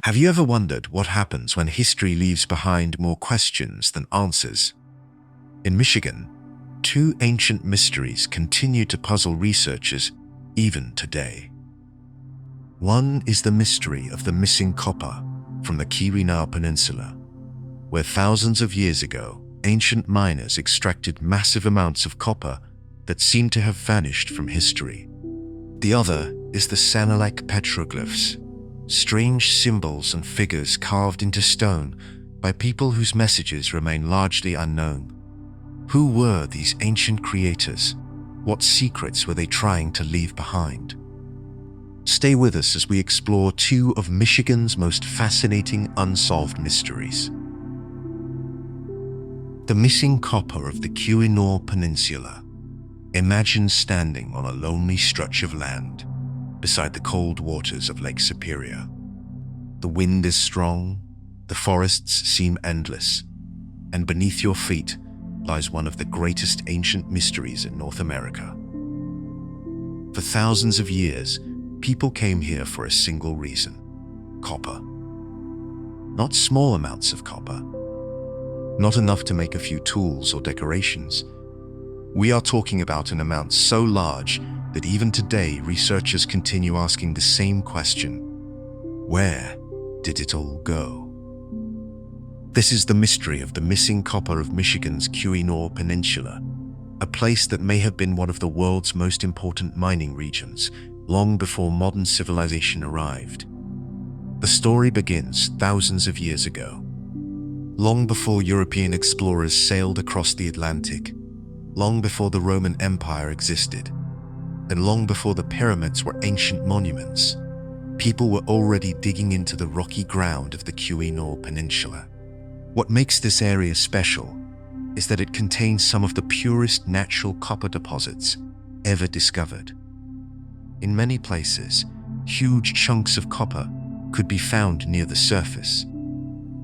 Have you ever wondered what happens when history leaves behind more questions than answers? In Michigan, two ancient mysteries continue to puzzle researchers even today. One is the mystery of the missing copper from the Keweenaw Peninsula, where thousands of years ago, ancient miners extracted massive amounts of copper that seem to have vanished from history. The other is the Sanilac petroglyphs, strange symbols and figures carved into stone by people whose messages remain largely unknown. Who were these ancient creators? What secrets were they trying to leave behind? Stay with us as we explore two of Michigan's most fascinating unsolved mysteries. The missing copper of the Keweenaw Peninsula. Imagine standing on a lonely stretch of land beside the cold waters of Lake Superior. The wind is strong, the forests seem endless, and beneath your feet lies one of the greatest ancient mysteries in North America. For thousands of years, people came here for a single reason: copper. Not small amounts of copper, not enough to make a few tools or decorations. We are talking about an amount so large that even today researchers continue asking the same question: where did it all go? This is the mystery of the missing copper of Michigan's Keweenaw Peninsula, a place that may have been one of the world's most important mining regions long before modern civilization arrived. The story begins thousands of years ago, long before European explorers sailed across the Atlantic, long before the Roman Empire existed, and long before the pyramids were ancient monuments. People were already digging into the rocky ground of the Keweenaw Peninsula. What makes this area special is that it contains some of the purest natural copper deposits ever discovered. In many places, huge chunks of copper could be found near the surface.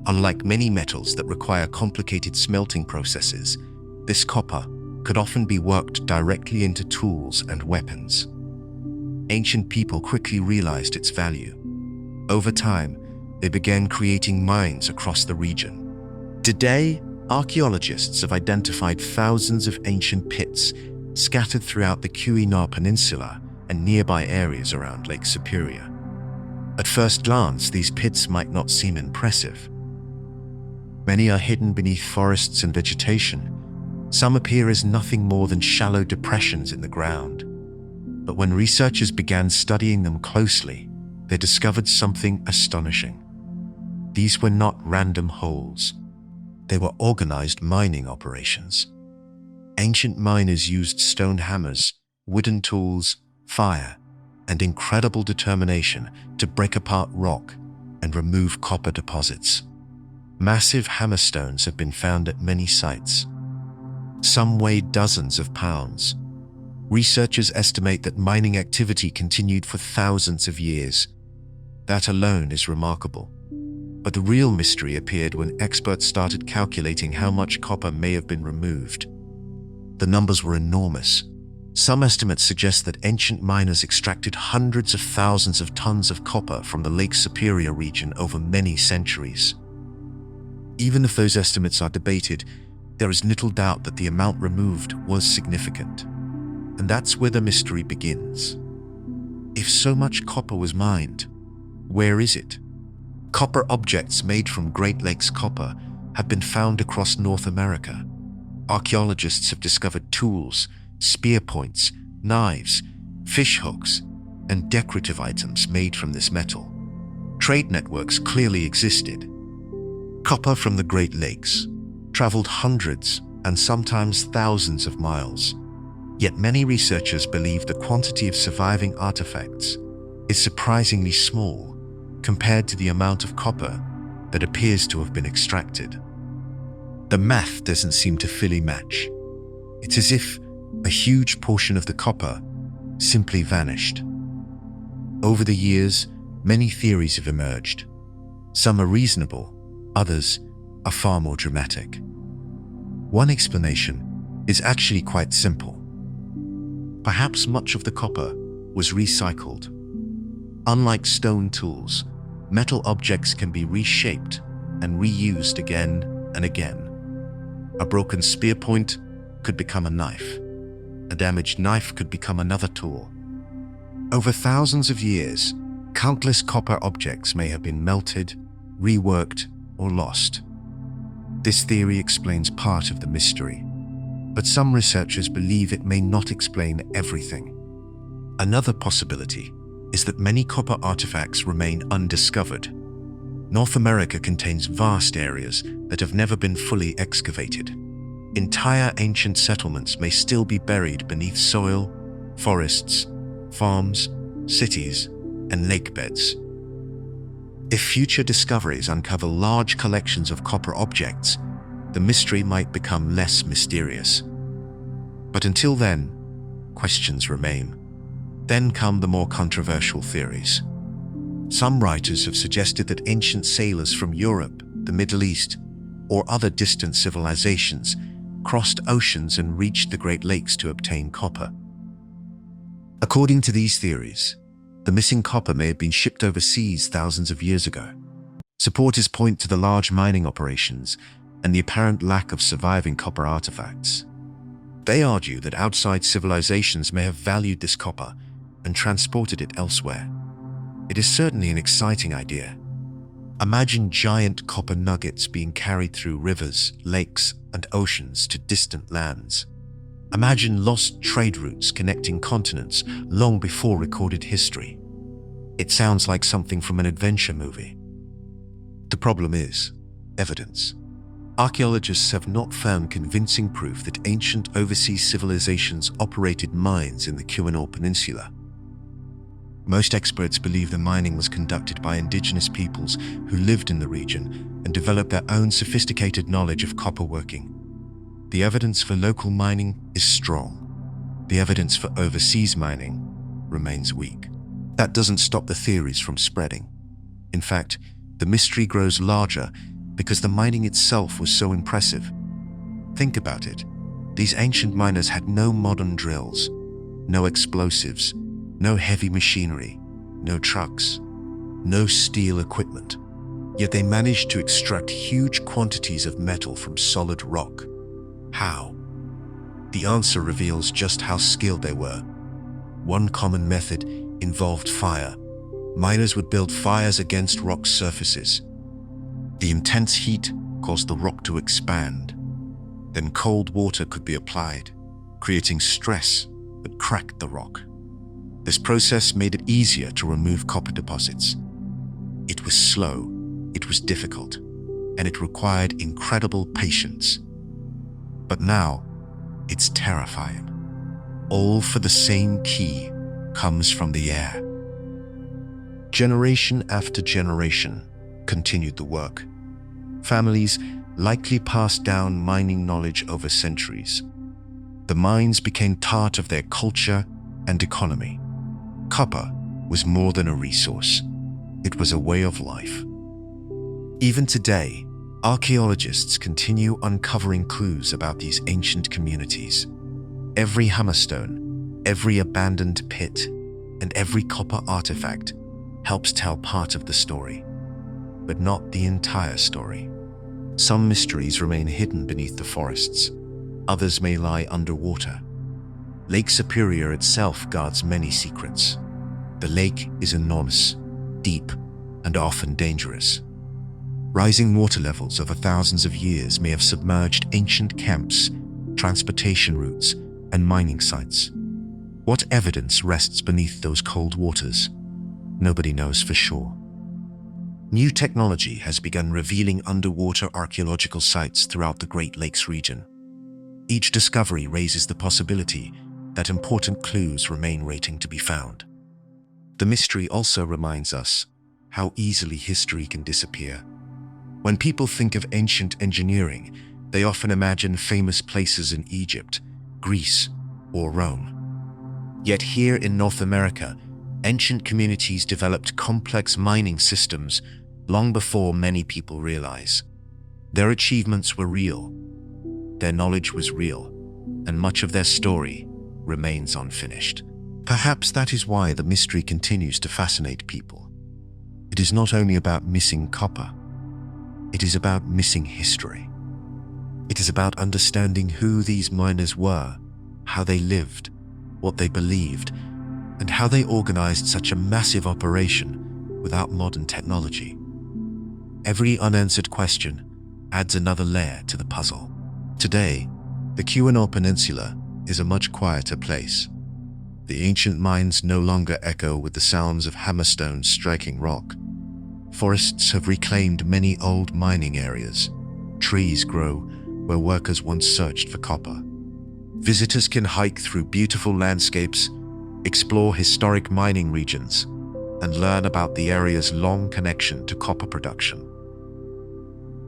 Unlike many metals that require complicated smelting processes, this copper could often be worked directly into tools and weapons. Ancient people quickly realized its value. Over time, they began creating mines across the region. Today, archaeologists have identified thousands of ancient pits scattered throughout the Keweenaw Peninsula and nearby areas around Lake Superior. At first glance, these pits might not seem impressive. Many are hidden beneath forests and vegetation. Some appear as nothing more than shallow depressions in the ground. But when researchers began studying them closely, they discovered something astonishing. These were not random holes. They were organized mining operations. Ancient miners used stone hammers, wooden tools, fire, and incredible determination to break apart rock and remove copper deposits. Massive hammerstones have been found at many sites. Some weighed dozens of pounds. Researchers estimate that mining activity continued for thousands of years. That alone is remarkable. But the real mystery appeared when experts started calculating how much copper may have been removed. The numbers were enormous. Some estimates suggest that ancient miners extracted hundreds of thousands of tons of copper from the Lake Superior region over many centuries. Even if those estimates are debated, there is little doubt that the amount removed was significant. And that's where the mystery begins. If so much copper was mined, where is it? Copper objects made from Great Lakes copper have been found across North America. Archaeologists have discovered tools, spear points, knives, fish hooks, and decorative items made from this metal. Trade networks clearly existed. Copper from the Great Lakes traveled hundreds and sometimes thousands of miles. Yet many researchers believe the quantity of surviving artifacts is surprisingly small compared to the amount of copper that appears to have been extracted. The math doesn't seem to fully match. It's as if a huge portion of the copper simply vanished. Over the years, many theories have emerged. Some are reasonable, others are far more dramatic. One explanation is actually quite simple. Perhaps much of the copper was recycled. Unlike stone tools, metal objects can be reshaped and reused again and again. A broken spear point could become a knife. A damaged knife could become another tool. Over thousands of years, countless copper objects may have been melted, reworked, or lost. This theory explains part of the mystery, but some researchers believe it may not explain everything. Another possibility is that many copper artifacts remain undiscovered. North America contains vast areas that have never been fully excavated. Entire ancient settlements may still be buried beneath soil, forests, farms, cities, and lake beds. If future discoveries uncover large collections of copper objects, the mystery might become less mysterious. But until then, questions remain. Then come the more controversial theories. Some writers have suggested that ancient sailors from Europe, the Middle East, or other distant civilizations crossed oceans and reached the Great Lakes to obtain copper. According to these theories, the missing copper may have been shipped overseas thousands of years ago. Supporters point to the large mining operations and the apparent lack of surviving copper artifacts. They argue that outside civilizations may have valued this copper and transported it elsewhere. It is certainly an exciting idea. Imagine giant copper nuggets being carried through rivers, lakes, and oceans to distant lands. Imagine lost trade routes connecting continents long before recorded history. It sounds like something from an adventure movie. The problem is evidence. Archaeologists have not found convincing proof that ancient overseas civilizations operated mines in the Keweenaw Peninsula. Most experts believe the mining was conducted by indigenous peoples who lived in the region and developed their own sophisticated knowledge of copper working. The evidence for local mining is strong. The evidence for overseas mining remains weak. That doesn't stop the theories from spreading. In fact, the mystery grows larger because the mining itself was so impressive. Think about it. These ancient miners had no modern drills, no explosives, no heavy machinery, no trucks, no steel equipment. Yet they managed to extract huge quantities of metal from solid rock. How? The answer reveals just how skilled they were. One common method involved fire. Miners would build fires against rock surfaces. The intense heat caused the rock to expand. Then cold water could be applied, creating stress that cracked the rock. This process made it easier to remove copper deposits. It was slow, it was difficult, and it required incredible patience. But now, it's terrifying. All for the same key comes from the air. Generation after generation continued the work. Families likely passed down mining knowledge over centuries. The mines became part of their culture and economy. Copper was more than a resource. It was a way of life. Even today, archaeologists continue uncovering clues about these ancient communities. Every hammerstone, every abandoned pit, and every copper artifact helps tell part of the story, but not the entire story. Some mysteries remain hidden beneath the forests. Others may lie underwater. Lake Superior itself guards many secrets. The lake is enormous, deep, and often dangerous. Rising water levels over thousands of years may have submerged ancient camps, transportation routes, and mining sites. What evidence rests beneath those cold waters? Nobody knows for sure. New technology has begun revealing underwater archaeological sites throughout the Great Lakes region. Each discovery raises the possibility that important clues remain waiting to be found. The mystery also reminds us how easily history can disappear. When people think of ancient engineering, they often imagine famous places in Egypt, Greece, or Rome. Yet here in North America, ancient communities developed complex mining systems long before many people realize. Their achievements were real, their knowledge was real, and much of their story remains unfinished. Perhaps that is why the mystery continues to fascinate people. It is not only about missing copper, it is about missing history. It is about understanding who these miners were, how they lived, what they believed, and how they organized such a massive operation without modern technology. Every unanswered question adds another layer to the puzzle. Today, the Keweenaw Peninsula is a much quieter place. The ancient mines no longer echo with the sounds of hammerstones striking rock. Forests have reclaimed many old mining areas. Trees grow where workers once searched for copper. Visitors can hike through beautiful landscapes, explore historic mining regions, and learn about the area's long connection to copper production.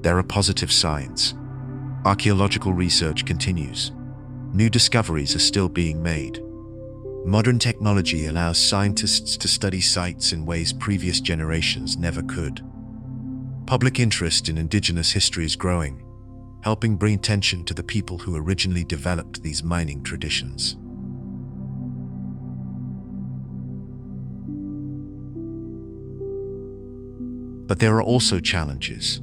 There are positive signs. Archaeological research continues. New discoveries are still being made. Modern technology allows scientists to study sites in ways previous generations never could. Public interest in indigenous history is growing, helping bring attention to the people who originally developed these mining traditions. But there are also challenges.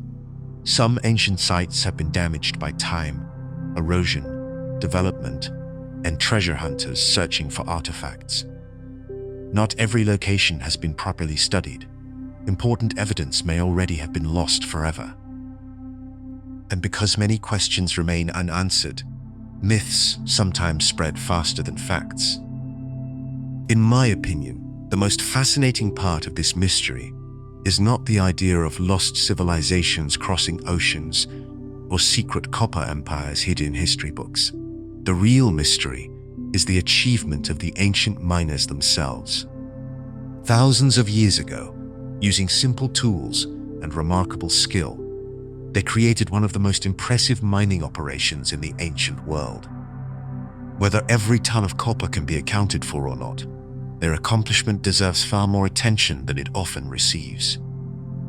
Some ancient sites have been damaged by time, erosion, development, and treasure hunters searching for artifacts. Not every location has been properly studied. Important evidence may already have been lost forever. And because many questions remain unanswered, myths sometimes spread faster than facts. In my opinion, the most fascinating part of this mystery is not the idea of lost civilizations crossing oceans or secret copper empires hidden in history books. The real mystery is the achievement of the ancient miners themselves. Thousands of years ago, using simple tools and remarkable skill, they created one of the most impressive mining operations in the ancient world. Whether every ton of copper can be accounted for or not, their accomplishment deserves far more attention than it often receives.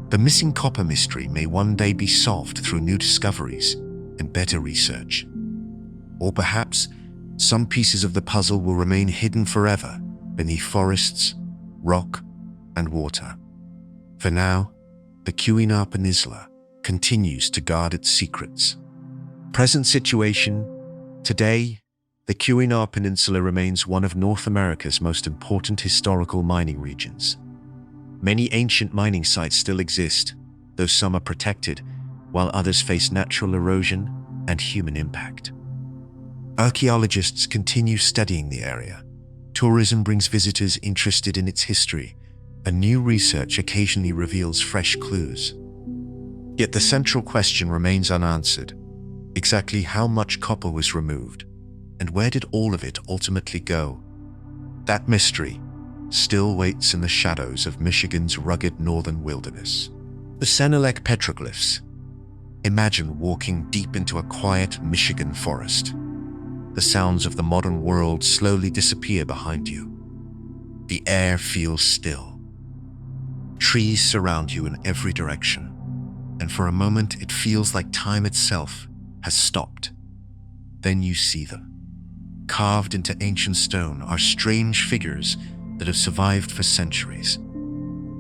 The missing copper mystery may one day be solved through new discoveries and better research. Or perhaps some pieces of the puzzle will remain hidden forever beneath forests, rock, and water. For now, the Keweenaw Peninsula continues to guard its secrets. Present situation: today, the Keweenaw Peninsula remains one of North America's most important historical mining regions. Many ancient mining sites still exist, though some are protected, while others face natural erosion and human impact. Archaeologists continue studying the area. Tourism brings visitors interested in its history, and new research occasionally reveals fresh clues. Yet the central question remains unanswered. Exactly how much copper was removed, and where did all of it ultimately go? That mystery still waits in the shadows of Michigan's rugged northern wilderness. The Sanilac Petroglyphs. Imagine walking deep into a quiet Michigan forest. The sounds of the modern world slowly disappear behind you. The air feels still. Trees surround you in every direction, and for a moment it feels like time itself has stopped. Then you see them. Carved into ancient stone are strange figures that have survived for centuries.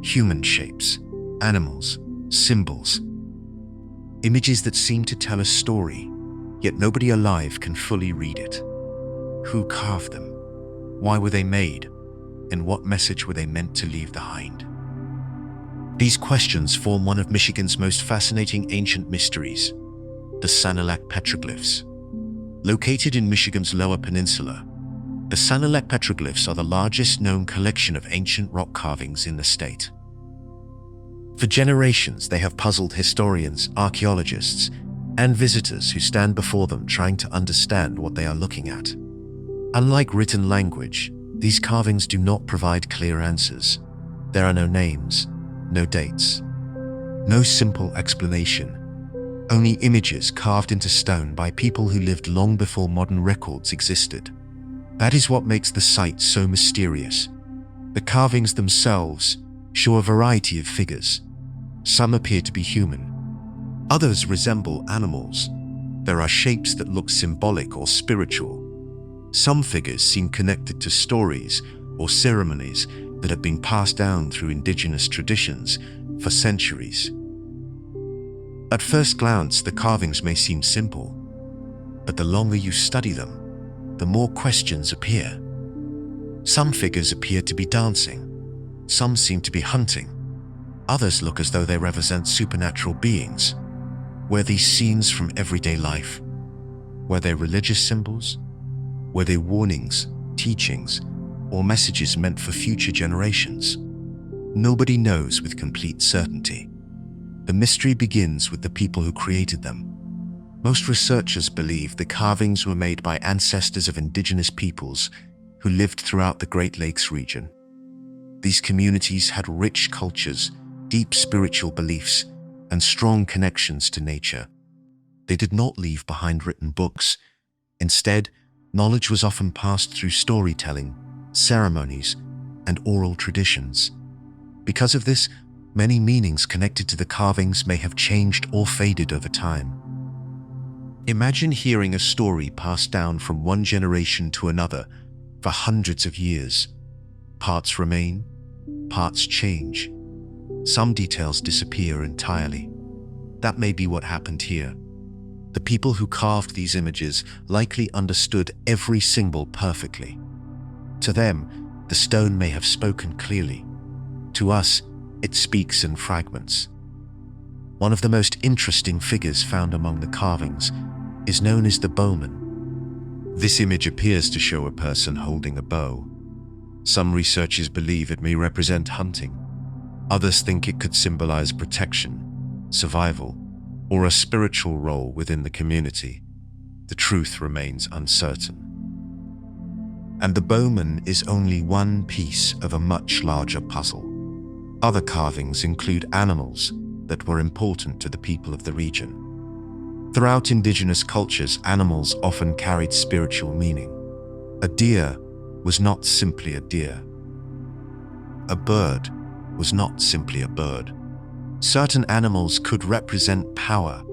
Human shapes, animals, symbols. Images that seem to tell a story, yet nobody alive can fully read it. Who carved them? Why were they made? And what message were they meant to leave behind? These questions form one of Michigan's most fascinating ancient mysteries, the Sanilac Petroglyphs. Located in Michigan's Lower Peninsula, the Sanilac Petroglyphs are the largest known collection of ancient rock carvings in the state. For generations, they have puzzled historians, archaeologists, and visitors who stand before them trying to understand what they are looking at. Unlike written language, these carvings do not provide clear answers. There are no names, no dates, no simple explanation. Only images carved into stone by people who lived long before modern records existed. That is what makes the site so mysterious. The carvings themselves show a variety of figures. Some appear to be human. Others resemble animals. There are shapes that look symbolic or spiritual. Some figures seem connected to stories or ceremonies that have been passed down through indigenous traditions, for centuries. At first glance, the carvings may seem simple, but the longer you study them, the more questions appear. Some figures appear to be dancing, some seem to be hunting, others look as though they represent supernatural beings. Were these scenes from everyday life? Were they religious symbols? Were they warnings, teachings, or messages meant for future generations? Nobody knows with complete certainty. The mystery begins with the people who created them. Most researchers believe the carvings were made by ancestors of indigenous peoples who lived throughout the Great Lakes region. These communities had rich cultures, deep spiritual beliefs, and strong connections to nature. They did not leave behind written books. Instead, knowledge was often passed through storytelling, ceremonies, and oral traditions. Because of this, many meanings connected to the carvings may have changed or faded over time. Imagine hearing a story passed down from one generation to another for hundreds of years. Parts remain, parts change. Some details disappear entirely. That may be what happened here. The people who carved these images likely understood every symbol perfectly. To them, the stone may have spoken clearly. To us, it speaks in fragments. One of the most interesting figures found among the carvings is known as the bowman. This image appears to show a person holding a bow. Some researchers believe it may represent hunting. Others think it could symbolize protection, survival, or a spiritual role within the community. The truth remains uncertain. And the bowman is only one piece of a much larger puzzle. Other carvings include animals that were important to the people of the region. Throughout indigenous cultures, animals often carried spiritual meaning. A deer was not simply a deer. A bird was not simply a bird. Certain animals could represent power,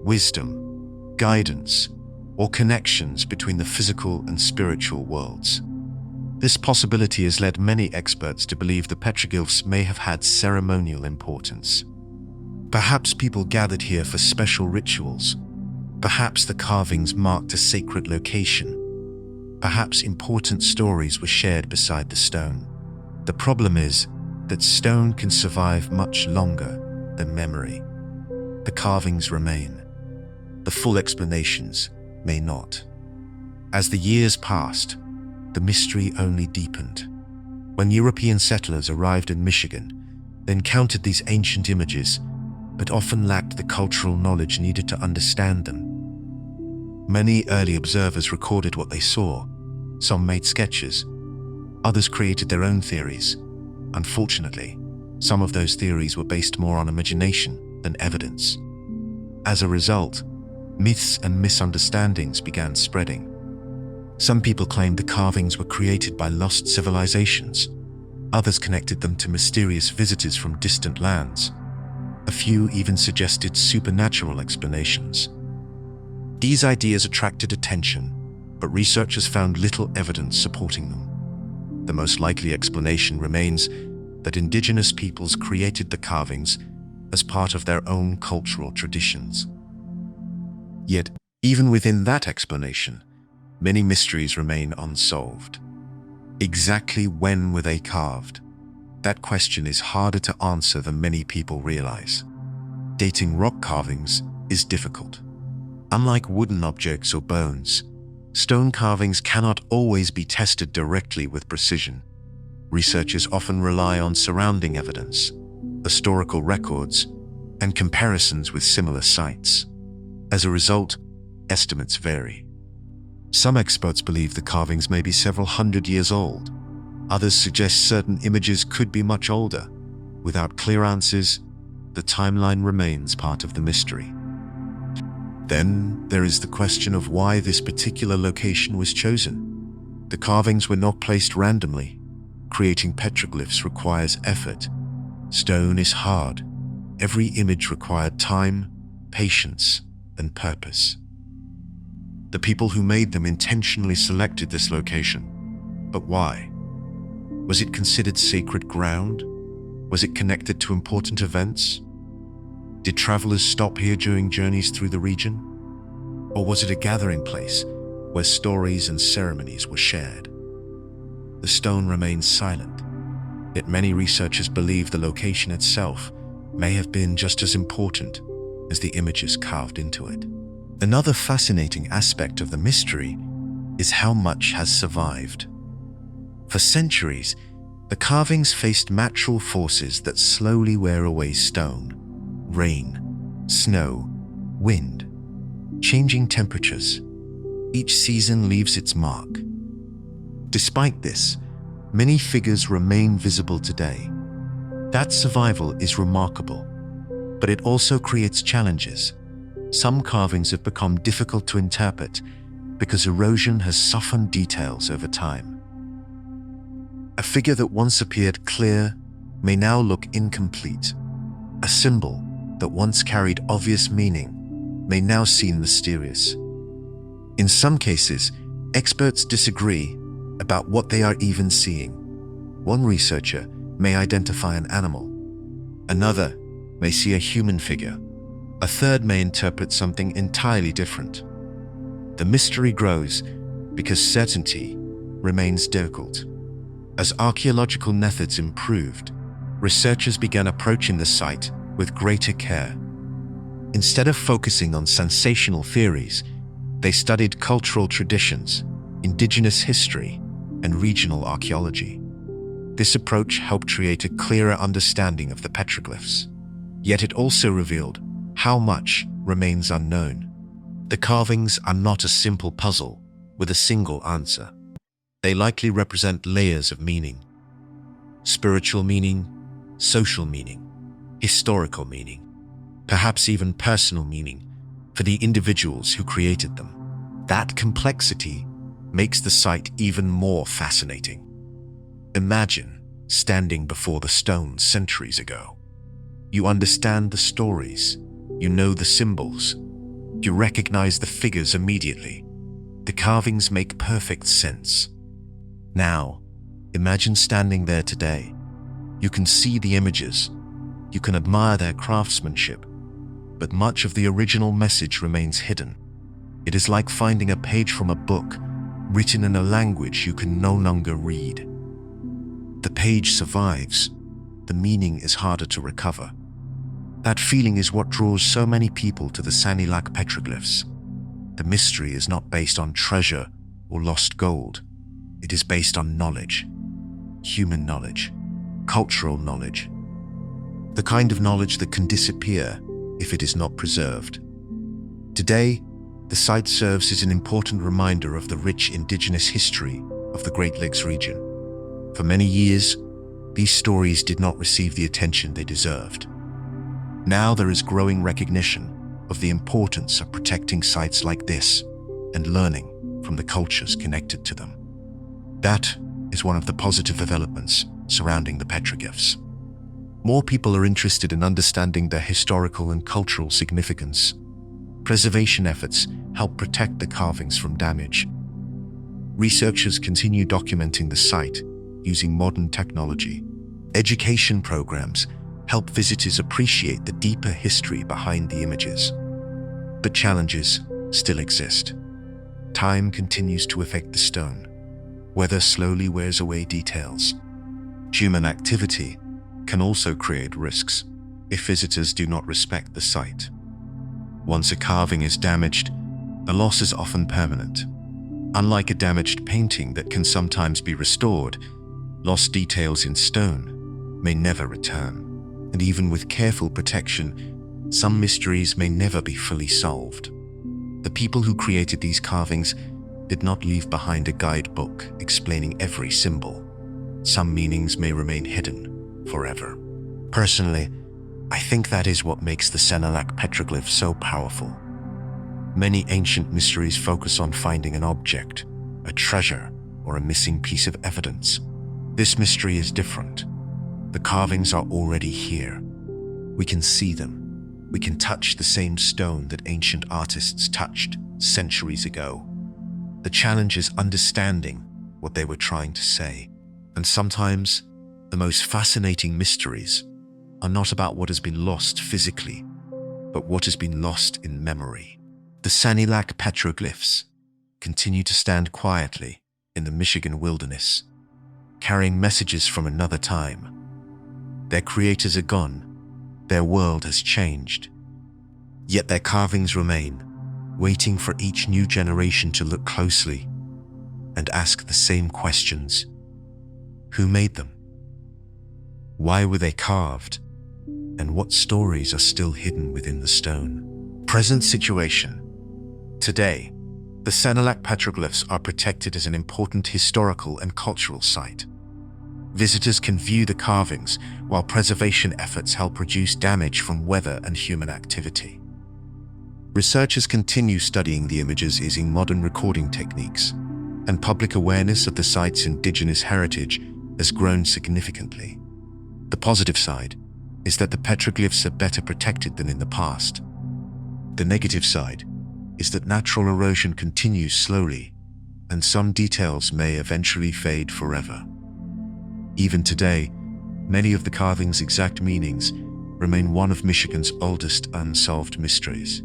wisdom, guidance, or connections between the physical and spiritual worlds. This possibility has led many experts to believe the petroglyphs may have had ceremonial importance. Perhaps people gathered here for special rituals. Perhaps the carvings marked a sacred location. Perhaps important stories were shared beside the stone. The problem is that stone can survive much longer than memory. The carvings remain. The full explanations may not. As the years passed, the mystery only deepened. When European settlers arrived in Michigan, they encountered these ancient images, but often lacked the cultural knowledge needed to understand them. Many early observers recorded what they saw. Some made sketches. Others created their own theories. Unfortunately, some of those theories were based more on imagination than evidence. As a result, myths and misunderstandings began spreading. Some people claimed the carvings were created by lost civilizations. Others connected them to mysterious visitors from distant lands. A few even suggested supernatural explanations. These ideas attracted attention, but researchers found little evidence supporting them. The most likely explanation remains that indigenous peoples created the carvings as part of their own cultural traditions. Yet, even within that explanation, many mysteries remain unsolved. Exactly when were they carved? That question is harder to answer than many people realize. Dating rock carvings is difficult. Unlike wooden objects or bones, stone carvings cannot always be tested directly with precision. Researchers often rely on surrounding evidence, historical records, and comparisons with similar sites. As a result, estimates vary. Some experts believe the carvings may be several hundred years old. Others suggest certain images could be much older. Without clear answers, the timeline remains part of the mystery. Then there is the question of why this particular location was chosen. The carvings were not placed randomly. Creating petroglyphs requires effort. Stone is hard. Every image required time, patience, and purpose. The people who made them intentionally selected this location. But why? Was it considered sacred ground? Was it connected to important events? Did travelers stop here during journeys through the region? Or was it a gathering place where stories and ceremonies were shared? The stone remains silent, yet many researchers believe the location itself may have been just as important as the images carved into it. Another fascinating aspect of the mystery is how much has survived. For centuries, the carvings faced natural forces that slowly wear away stone: rain, snow, wind, changing temperatures. Each season leaves its mark. Despite this, many figures remain visible today. That survival is remarkable, but it also creates challenges. Some carvings have become difficult to interpret because erosion has softened details over time. A figure that once appeared clear may now look incomplete. A symbol that once carried obvious meaning may now seem mysterious. In some cases, experts disagree about what they are even seeing. One researcher may identify an animal. Another may see a human figure. A third may interpret something entirely different. The mystery grows because certainty remains difficult. As archaeological methods improved, researchers began approaching the site with greater care. Instead of focusing on sensational theories, they studied cultural traditions, indigenous history, and regional archaeology. This approach helped create a clearer understanding of the petroglyphs. Yet it also revealed how much remains unknown. The carvings are not a simple puzzle with a single answer. They likely represent layers of meaning: spiritual meaning, social meaning, historical meaning, perhaps even personal meaning for the individuals who created them. That complexity makes the site even more fascinating. Imagine standing before the stone centuries ago. You understand the stories, you know the symbols, you recognize the figures immediately. The carvings make perfect sense. Now, imagine standing there today. You can see the images, you can admire their craftsmanship, but much of the original message remains hidden. It is like finding a page from a book written in a language you can no longer read. The page survives, the meaning is harder to recover. That feeling is what draws so many people to the Sanilac petroglyphs. The mystery is not based on treasure or lost gold. It is based on knowledge, human knowledge, cultural knowledge, the kind of knowledge that can disappear if it is not preserved. Today, the site serves as an important reminder of the rich indigenous history of the Great Lakes region. For many years, these stories did not receive the attention they deserved. Now there is growing recognition of the importance of protecting sites like this and learning from the cultures connected to them. That is one of the positive developments surrounding the petroglyphs. More people are interested in understanding their historical and cultural significance. Preservation efforts help protect the carvings from damage. Researchers continue documenting the site using modern technology. Education programs help visitors appreciate the deeper history behind the images. But challenges still exist. Time continues to affect the stone. Weather slowly wears away details. Human activity can also create risks if visitors do not respect the site. Once a carving is damaged, the loss is often permanent. Unlike a damaged painting that can sometimes be restored, lost details in stone may never return. And even with careful protection, some mysteries may never be fully solved. The people who created these carvings did not leave behind a guidebook explaining every symbol. Some meanings may remain hidden forever. Personally, I think that is what makes the Sanilac petroglyph so powerful. Many ancient mysteries focus on finding an object, a treasure, or a missing piece of evidence. This mystery is different. The carvings are already here. We can see them. We can touch the same stone that ancient artists touched centuries ago. The challenge is understanding what they were trying to say. And sometimes The most fascinating mysteries are not about what has been lost physically, but what has been lost in memory. The Sanilac petroglyphs continue to stand quietly in the Michigan wilderness, carrying messages from another time. Their creators are gone, their world has changed, yet their carvings remain, waiting for each new generation to look closely and ask the same questions. Who made them? Why were they carved? And what stories are still hidden within the stone? Present situation. Today, the Sanilac petroglyphs are protected as an important historical and cultural site. Visitors can view the carvings, while preservation efforts help reduce damage from weather and human activity. Researchers continue studying the images using modern recording techniques, and public awareness of the site's indigenous heritage has grown significantly. The positive side is that the petroglyphs are better protected than in the past. The negative side is that natural erosion continues slowly, and some details may eventually fade forever. Even today, many of the carvings' exact meanings remain one of Michigan's oldest unsolved mysteries.